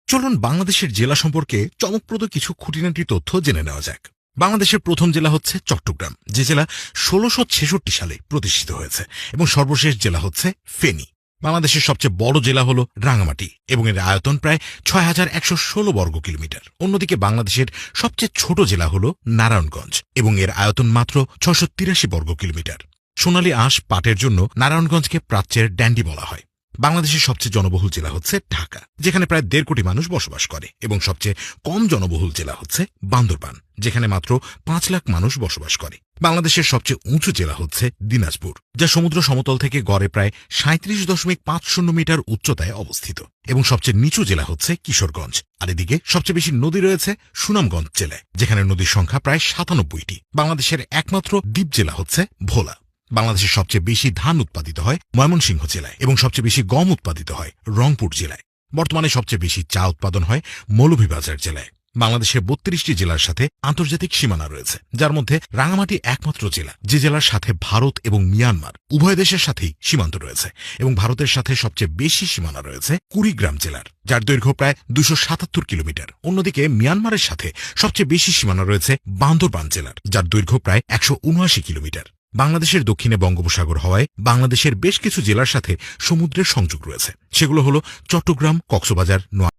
চলুন বাংলাদেশের জেলা সম্পর্কে চমকপ্রদ কিছু খুঁটিনাটি তথ্য জেনে নেওয়া যাক। বাংলাদেশের প্রথম জেলা হচ্ছে চট্টগ্রাম, যে জেলা ১৬৬৬ সালে প্রতিষ্ঠিত হয়েছে, এবং সর্বশেষ জেলা হচ্ছে ফেনী। বাংলাদেশের সবচেয়ে বড় জেলা হল রাঙামাটি এবং এর আয়তন প্রায় ৬,১১৬ বর্গ কিলোমিটার। অন্যদিকে বাংলাদেশের সবচেয়ে ছোট জেলা হল নারায়ণগঞ্জ এবং এর আয়তন মাত্র ৬৮৩ বর্গ কিলোমিটার। সোনালী আঁশ পাটের জন্য নারায়ণগঞ্জকে প্রাচ্যের ড্যান্ডি বলা হয়। বাংলাদেশের সবচেয়ে জনবহুল জেলা হচ্ছে ঢাকা, যেখানে প্রায় ১.৫ কোটি মানুষ বসবাস করে, এবং সবচেয়ে কম জনবহুল জেলা হচ্ছে বান্দরবান, যেখানে মাত্র ৫ লাখ মানুষ বসবাস করে। বাংলাদেশের সবচেয়ে উঁচু জেলা হচ্ছে দিনাজপুর, যা সমুদ্র সমতল থেকে গড়ে প্রায় ৩৭.৫০ মিটার উচ্চতায় অবস্থিত, এবং সবচেয়ে নিচু জেলা হচ্ছে কিশোরগঞ্জ। আর এদিকে সবচেয়ে বেশি নদী রয়েছে সুনামগঞ্জ জেলায়, যেখানে নদীর সংখ্যা প্রায় ৯৭টি। বাংলাদেশের একমাত্র দ্বীপ জেলা হচ্ছে ভোলা। বাংলাদেশের সবচেয়ে বেশি ধান উৎপাদিত হয় ময়মনসিংহ জেলায়, এবং সবচেয়ে বেশি গম উৎপাদিত হয় রংপুর জেলায়। বর্তমানে সবচেয়ে বেশি চা উৎপাদন হয় মৌলভীবাজার জেলায়। বাংলাদেশের ৩২টি জেলার সাথে আন্তর্জাতিক সীমানা রয়েছে, যার মধ্যে রাঙামাটি একমাত্র জেলা যে জেলার সাথে ভারত এবং মিয়ানমার উভয় দেশের সাথেই সীমান্ত রয়েছে, এবং ভারতের সাথে সবচেয়ে বেশি সীমানা রয়েছে কুড়িগ্রাম জেলার, যার দৈর্ঘ্য প্রায় ২৭৭ কিলোমিটার। অন্যদিকে মিয়ানমারের সাথে সবচেয়ে বেশি সীমানা রয়েছে বান্দরবান জেলার, যার দৈর্ঘ্য প্রায় ১৭৯ কিলোমিটার। বাংলাদেশের দক্ষিণে বঙ্গোপসাগর হওয়ায় বাংলাদেশের বেশ কিছু জেলার সাথে সমুদ্রের সংযোগ রয়েছে। সেগুলো হল চট্টগ্রাম, কক্সবাজার, নোয়াখালী।